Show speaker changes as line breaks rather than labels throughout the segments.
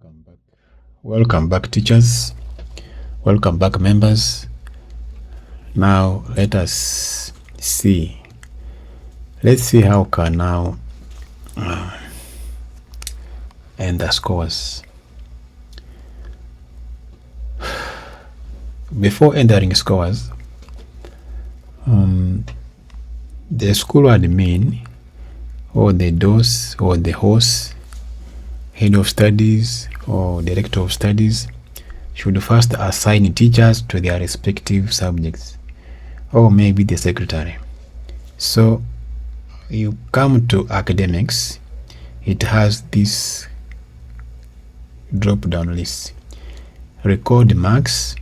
Welcome back. Welcome back, teachers. Welcome back, members. Now let us see. Let's see how can now end the scores. Before entering scores, the school admin or the DOS or the host, head of studies or director of studies should first assign teachers to their respective subjects, or maybe the secretary. So you come to academics, it has this drop down list: record marks,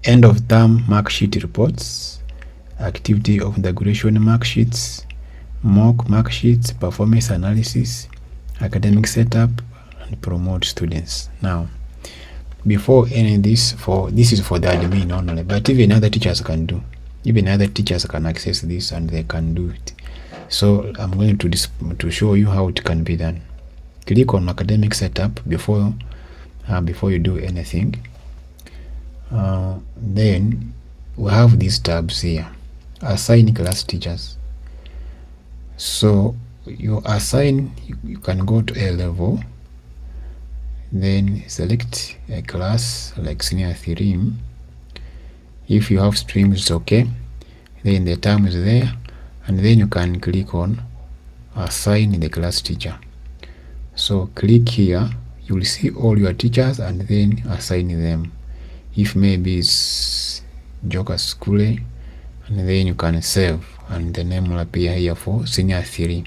end of term mark sheet reports, activity of integration mark sheets, mock mark sheets, performance analysis, academic setup, and promote students. Now, before any of this, this is for the admin only, but even other teachers can do. Even other teachers can access this and they can do it. So I'm going to show you how it can be done. Click on academic setup before you do anything. Then we have these tabs here. Assign class teachers. So you assign, you can go to A level, then select a class like senior 3. If you have streams, it's okay. Then the term is there, and then you can click on assign the class teacher. So click here, you will see all your teachers and then assign them. If maybe it's Joka School, and then you can save, and the name will appear here for senior 3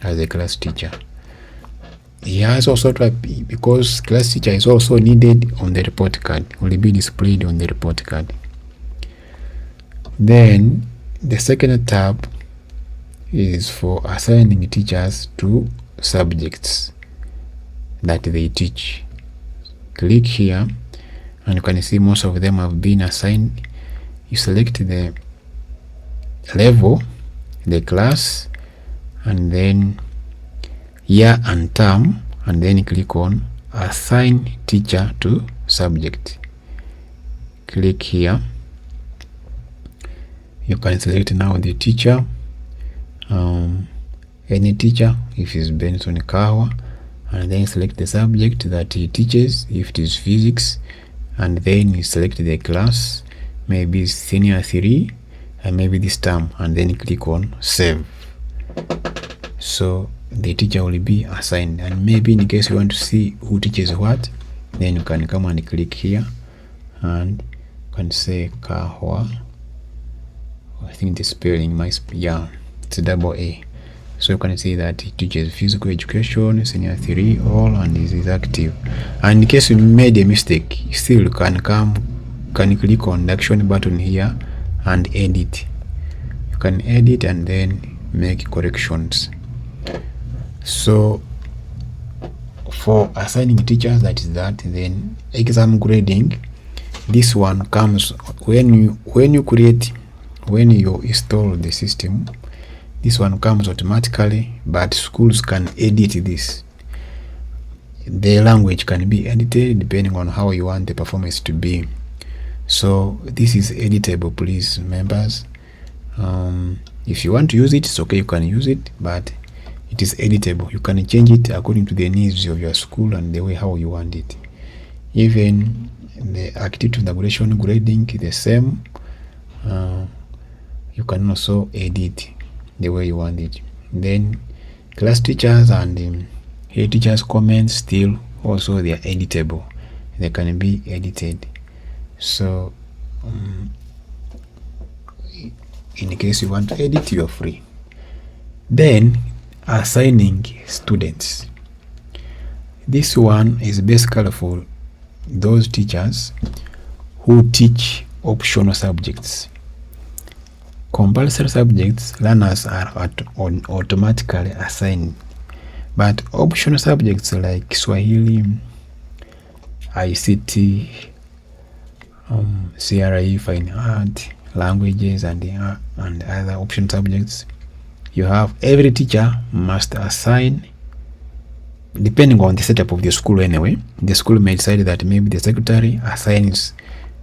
as a class teacher. He has also to, because class teacher is also needed on the report card, will be displayed on the report card. Then the second tab is for assigning teachers to subjects that they teach. Click here and you can see most of them have been assigned. You select the level, the class, and then year and term, and then click on assign teacher to subject. Click here. You can select now the teacher, any teacher, if it's Benson Kawa, and then select the subject that he teaches, if it is physics, and then you select the class, maybe senior 3, and maybe this term, and then click on save. So the teacher will be assigned, and maybe in case you want to see who teaches what, then you can come and click here and you can say Kahwa. I think the spelling might be, yeah, it's a double A. So you can see that he teaches physical education, senior 3, all, and is active. And in case you made a mistake, you still can click on the action button here and edit. You can edit and then make corrections. So for assigning teachers, that is that. Then exam grading, this one comes when you install the system. This one comes automatically, but schools can edit this. The language can be edited depending on how you want the performance to be. So this is editable, please, members. If you want to use it, it's okay, you can use it, but it is editable. You can change it according to the needs of your school and the way how you want it. Even the activity integration grading is the same. You can also edit the way you want it. Then class teachers and head teachers comments, still also they are editable. They can be edited. So in case you want to edit, you are free. Then assigning students. This one is basically for those teachers who teach optional subjects. Compulsory subjects, learners are automatically assigned, but optional subjects like Swahili, ICT, CRE, fine art, languages, and other optional subjects, you have every teacher must assign depending on the setup of the school anyway, the school may decide that maybe the secretary assigns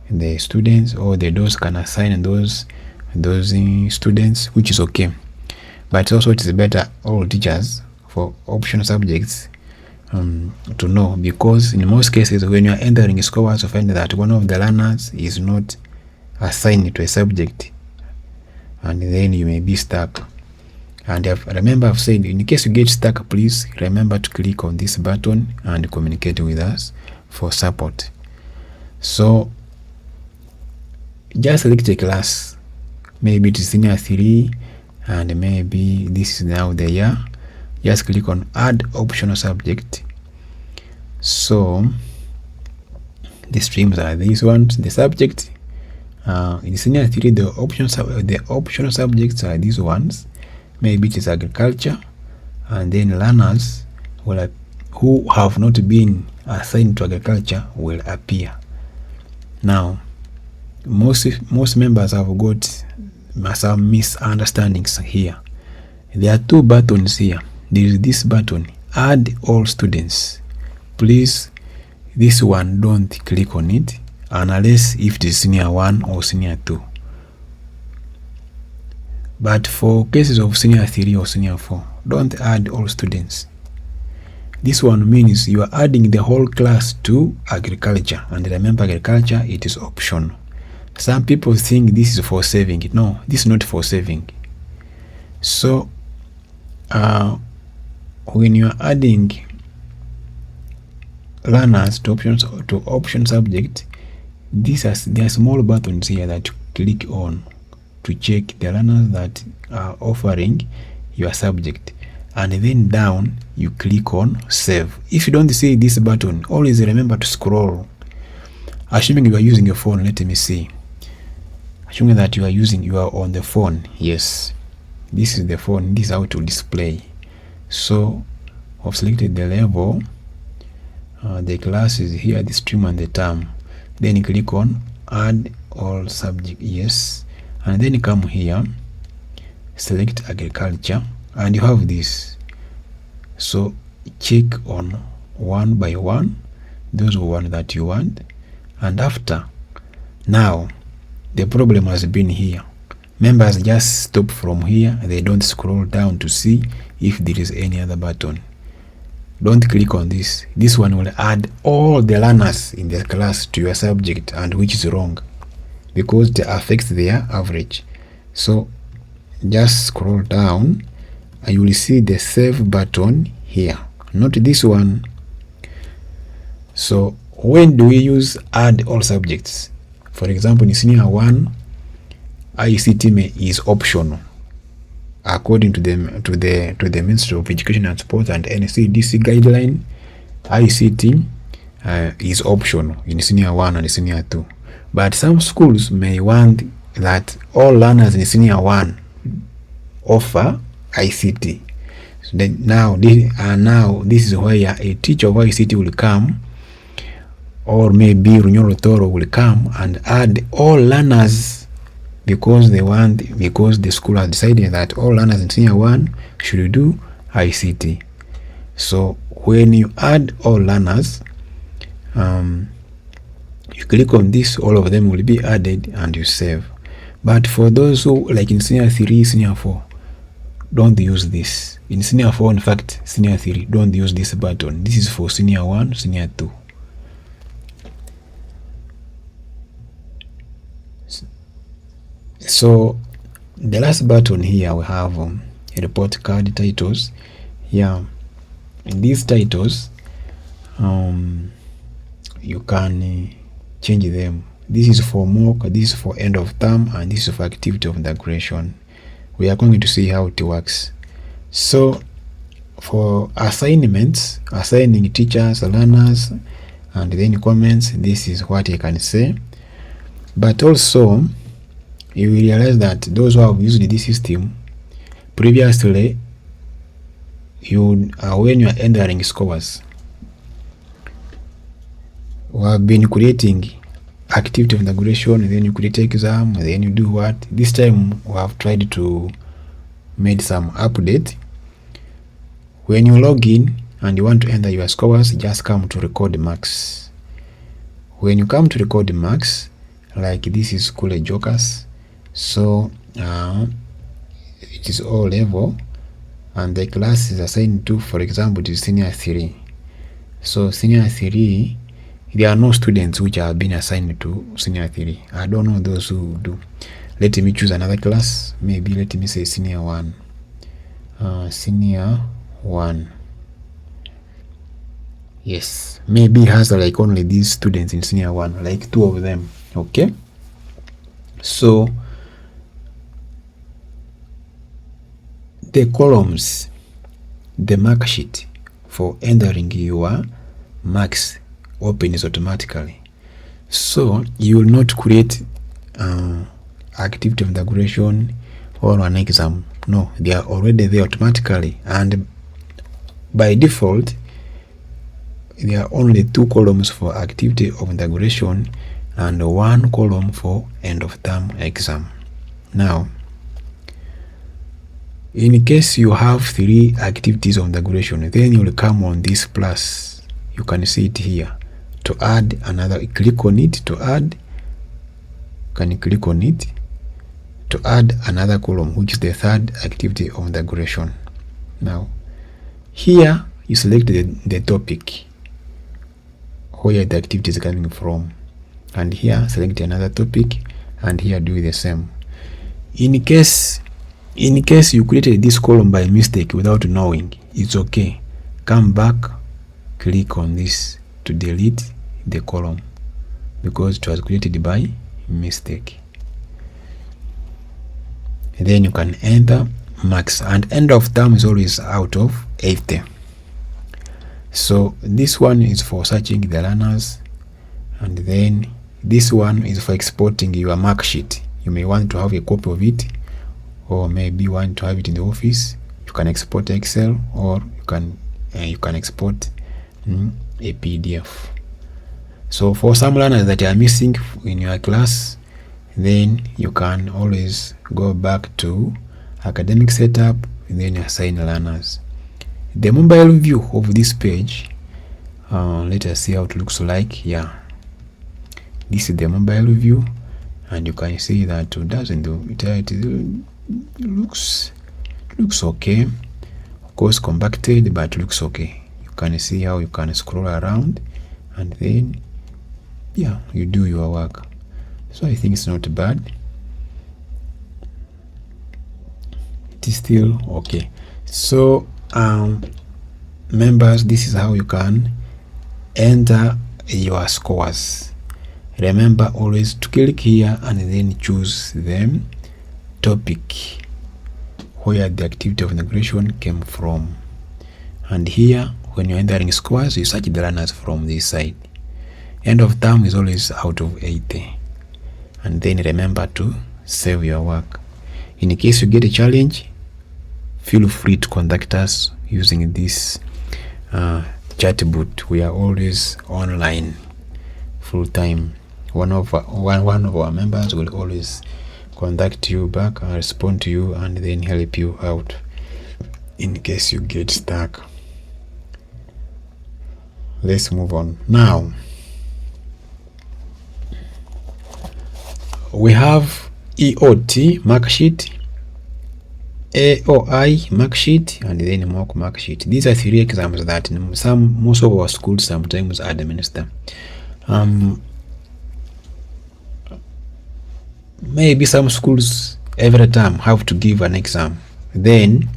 the students, or the DOS can assign those students, which is okay. But also it is better all teachers for optional subjects to know, because in most cases when you are entering scores, you find that one of the learners is not assigned to a subject, and then you may be stuck. And remember, I've said, in case you get stuck, please remember to click on this button and communicate with us for support. So just select a class, maybe it is senior 3, and maybe this is now the year. Just click on add optional subject. So the streams are these ones. The subject in senior 3, the optional subjects are these ones. Maybe it is agriculture, and then learners who have not been assigned to agriculture will appear. Now most members have got some misunderstandings here. There are two buttons here. There is this button, add all students. Please, this one, don't click on it unless if it is senior 1 or senior 2. But for cases of senior 3 or senior 4, don't add all students. This one means you are adding the whole class to agriculture, and remember, agriculture, it is optional. Some people think this is for saving. No, this is not for saving. So when you are adding learners to option subject, there are small buttons here that you click on to check the learners that are offering your subject, and then down you click on save. If you don't see this button, always remember to scroll. Assuming you are using a phone, let me see. Assuming that you are on the phone, yes, this is the phone, this is how to display. So I've selected the level, the class is here, the stream and the term. Then you click on add all subject, yes, and then you come here, select agriculture, and you have this. So check on one by one those one that you want, and after, now the problem has been here. Members just stop from here, they don't scroll down to see if there is any other button. Don't click on this. This one will add all the learners in the class to your subject, and which is wrong because it affects their average. So just scroll down and you will see the save button here, not this one. So when do we use add all subjects? For example, in senior 1, ICT is optional according to the Ministry of Education and Sport and NCDC guideline. ICT is optional in senior 1 and senior 2, but some schools may want that all learners in senior 1 offer ICT. So then now this is where a teacher of ICT will come, or maybe Runyoro Toro will come and add all learners because the school has decided that all learners in senior 1 should do ICT. So when you add all learners, you click on this, all of them will be added and you save. But for those who, like in senior 3, senior 4, don't use this. In senior 4, in fact, senior 3, don't use this button. This is for senior 1, senior 2. So the last button here we have report card titles. Yeah, in these titles you can change them. This is for mock, this is for end of term, and this is for activity of integration. We are going to see how it works. So for assignments, assigning teachers, learners, and then comments, this is what I can say. But also you will realize that those who have used this system previously, when you are entering scores, we have been creating activity of integration, and then you create exam, and then you do what? This time we have tried to make some update. When you log in, and you want to enter your scores, just come to record marks. When you come to record marks, like this is school jokers, so it is all level, and the class is assigned to, for example, it is senior 3. So senior 3, there are no students which have been assigned to senior 3. I don't know those who do. Let me choose another class. Maybe let me say senior 1. Senior 1. Yes, maybe it has like only these students in senior 1, like 2 of them. Okay, so the columns, the mark sheet for entering your marks opens automatically. So you will not create activity of integration or an exam. No, they are already there automatically, and by default there are only 2 columns for activity of integration and 1 column for end of term exam. Now, in case you have 3 activities of integration, then you will come on this plus. You can see it here. To add another, click on it to add. Can you click on it to add another column, which is the 3rd activity of integration. Now, here you select the topic where the activity is coming from, and here select another topic, and here do the same. In case you created this column by mistake without knowing, it's okay. Come back, click on this to delete the column because it was created by mistake. And then you can enter marks, and end of term is always out of 80. So this one is for searching the learners, and then this one is for exporting your mark sheet. You may want to have a copy of it, or maybe want to have it in the office. You can export Excel, or you can export a PDF. So for some learners that are missing in your class, then you can always go back to academic setup and then assign learners. The mobile view of this page, let us see how it looks like. Yeah, this is the mobile view, and you can see that it doesn't do it looks okay. Of course compacted, but looks okay. You can see how you can scroll around, and then yeah, you do your work. So I think it's not bad. It is still okay. So members, this is how you can enter your scores. Remember always to click here and then choose the topic where the activity of integration came from, and here when you're entering scores, you search the learners from this side. End of term is always out of 80, and then remember to save your work. In case you get a challenge, feel free to contact us using this chatbot. We are always online full time. One of our members will always contact you back and respond to you, and then help you out in case you get stuck. Let's move on. Now we have EOT mark sheet, AOI mark sheet, and then mock mark sheet. These are 3 exams that most of our schools sometimes administer. Maybe some schools every time have to give an exam. Then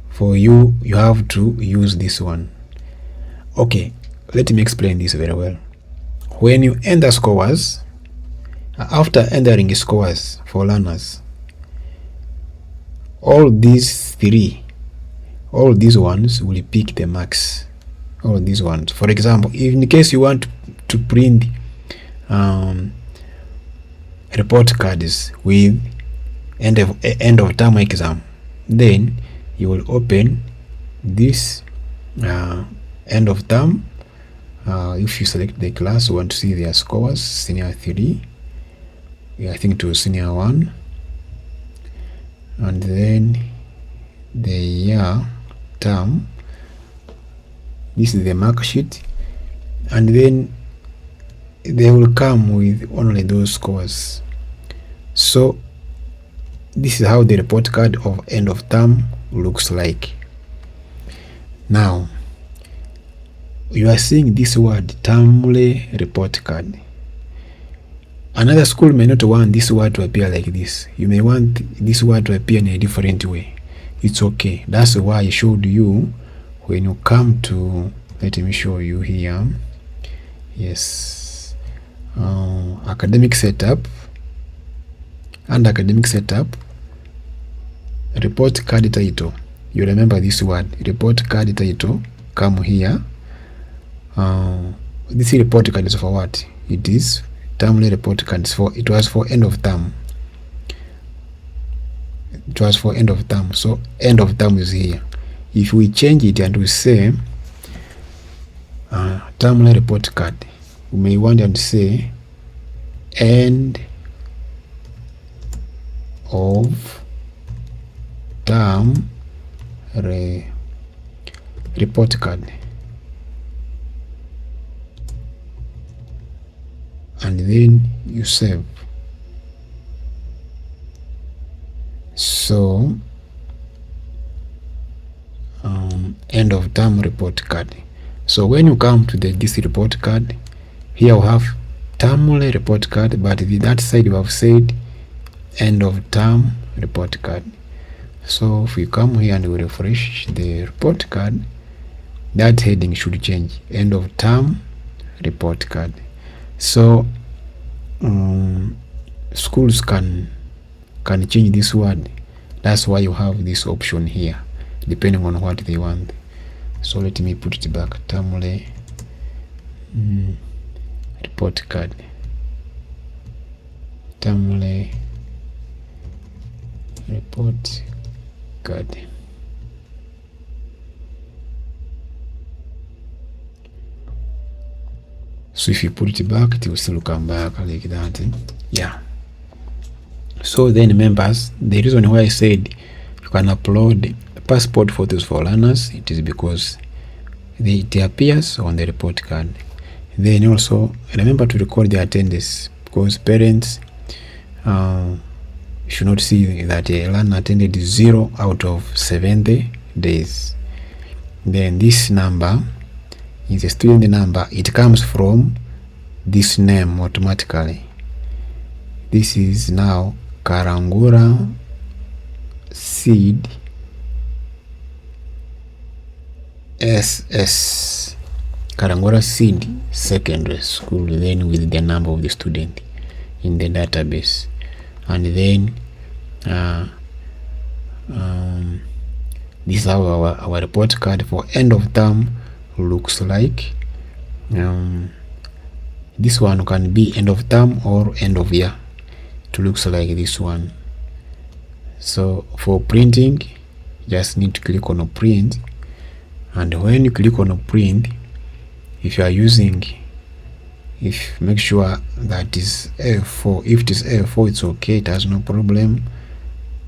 for you have to use this one. Okay, let me explain this very well. When you enter scores, after entering scores for learners, all these ones will pick the marks. All these ones. For example, in case you want to print report cards with end of term exam, then you will open this end of term. If you select the class, you want to see their scores, senior 3, I think to senior 1, and then the year term This is the mark sheet, and then they will come with only those scores. So this is how the report card of end of term looks like. Now you are seeing this word termly report card. Another school may not want this word to appear like this. You may want this word to appear in a different way. It's okay. That's why I showed you when you come to, let me show you here. Yes, academic setup. And academic setup, report card title. You remember this word, report card title. Come here. This report card is for what? It is termly report cards. It was for end of term. It was for end of term. So end of term is here. If we change it and we say termly report card, we may want to say end of term report card, and then you save. So end of term report card. So when you come to this report card, here we have termly report card, but that side we have said end of term report card. So if we come here and we refresh the report card, that heading should change, end of term report card. So schools can change this word. That's why you have this option here, depending on what they want. So let me put it back, termly report card, termly report card. So if you put it back, it will still come back like that. Yeah. So then members, the reason why I said you can upload passport photos for learners, it is because it appears on the report card. Then also remember to record the attendance, because parents should not see that a learner attended 0 out of 70 days. Then this number is a student number. It comes from this name automatically. This is now Karangura Seed SS, Karangura Seed Secondary School, then with the number of the student in the database. And then this is how our report card for end of term looks like. This one can be end of term or end of year. It looks like this one. So for printing, just need to click on print, and when you click on print, if you are using, make sure that is A4. If it is A4, it's okay, it has no problem,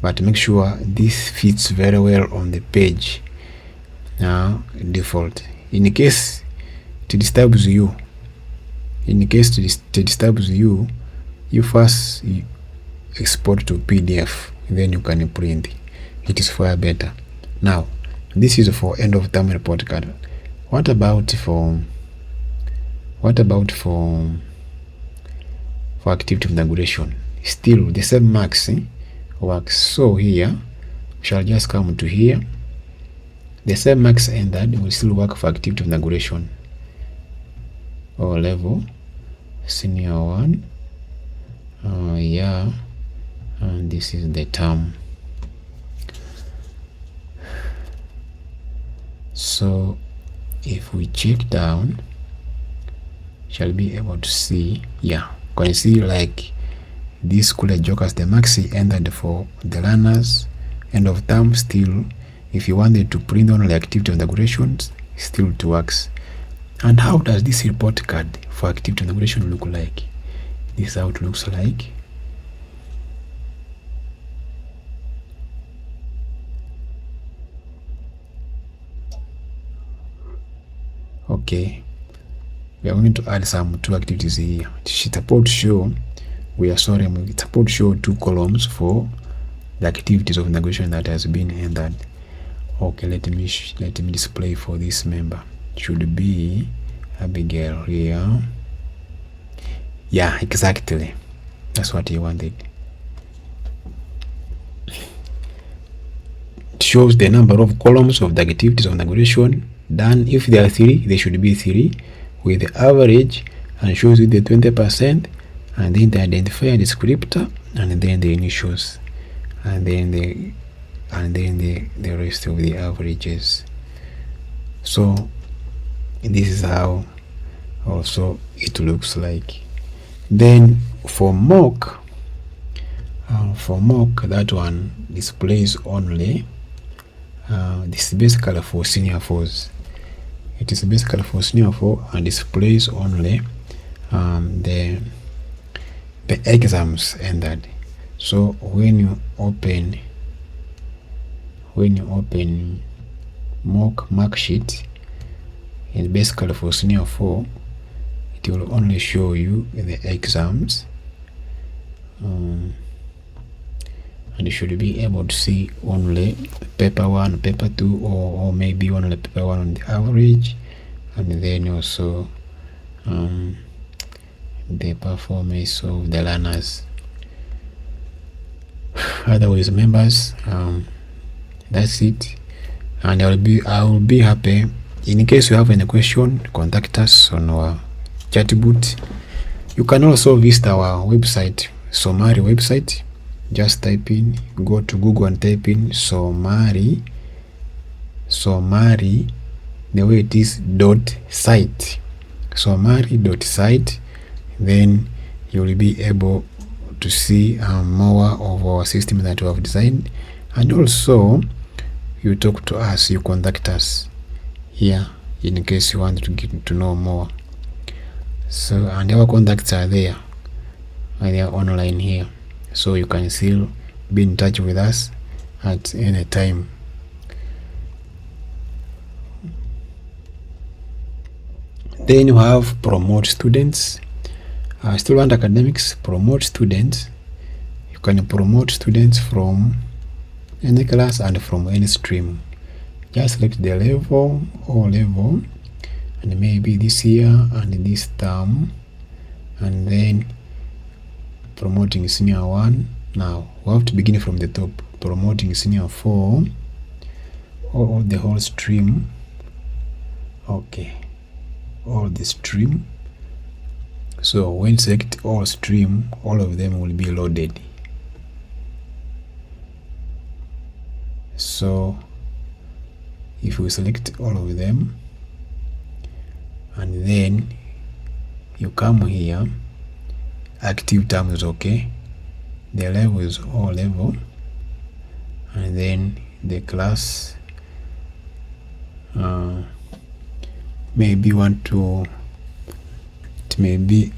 but make sure this fits very well on the page. Default. In case it disturbs you, you first export to PDF, then you can print. It is far better. Now this is for end of term report card. What about for activity inauguration? Still the same marks works. So here we shall just come to here, the same marks entered will still work for activity inauguration or level senior 1. Yeah, and this is the term. So if we check down, shall be able to see, yeah, you can see like this college jokers, the maxi entered for the learners end of term. Still, if you wanted to print only activity inaugurations, still it works. And how does this report card for activity inauguration look like? This is how it looks like. Okay, we are going to add some two activities here. Support show, we are sorry, support show 2 columns for the activities of negotiation that has been entered. Okay, let me display for this member. Should be Abigail here. Yeah, exactly, that's what he wanted. It shows the number of columns of the activities of negotiation done. If there are 3, they should be 3 with the average, and shows you the 20%, and then the identifier descriptor, and then the initials, and then the rest of the averages. So this is how also it looks like. Then for mock, that one displays only this is basically for senior 4s. It is basically for senior 4 and displays only the exams entered. So when you open mark sheet, it's basically for senior 4, it will only show you the exams, and you should be able to see only paper 1, paper 2, or maybe only paper 1 on the average, and then also the performance of the learners. Otherwise, members, that's it, and I will be happy. In case you have any question, contact us on our chat bot. You can also visit our website, Somari website. Just go to Google and type in Somari, the way it is .site, somari.site. Then you will be able to see more of our system that we have designed, and also you talk to us, you contact us here in case you want to get to know more. So, and our contacts are there, and they are online here, so you can still be in touch with us at any time. Then you have promote students. Student academics, promote students. You can promote students from any class and from any stream. Just select the level or level, and maybe this year and this term, and then promoting senior 1. Now we have to begin from the top, promoting senior 4 or the whole stream. Okay, all the stream. So when select all stream, all of them will be loaded. So if we select all of them, and then you come here, active term is okay, the level is all level, and then the class maybe want to, it may be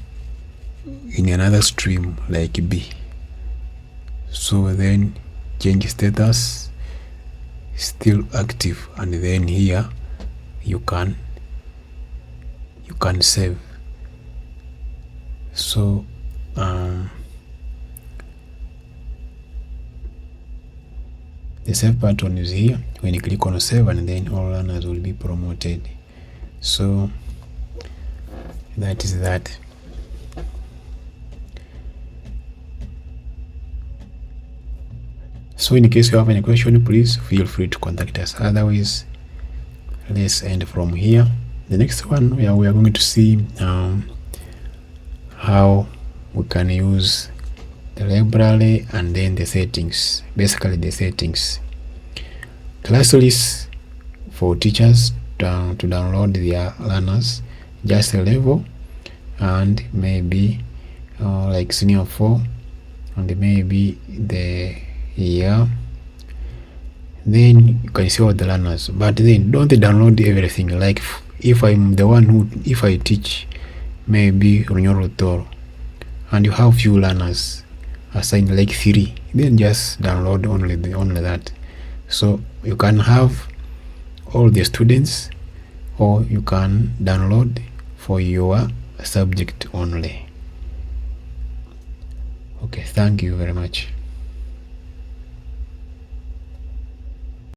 in another stream like B. So then change status, still active, and then here you can save. So the save button is here. When you click on save, and then all learners will be promoted. So that is that. So in case you have any question, please feel free to contact us. Otherwise, let's end from here. The next one, we are going to see how we can use the library and then the settings. Basically the settings. Class list for teachers to download their learners, just a level, and maybe like senior 4, and maybe the year. Then you can see all the learners, but then don't download everything. Like if I'm the one who, if I teach maybe Runyoro Toro and you have few learners assigned like 3, then just download only that. So you can have all the students or you can download for your subject only. Okay, thank you very much.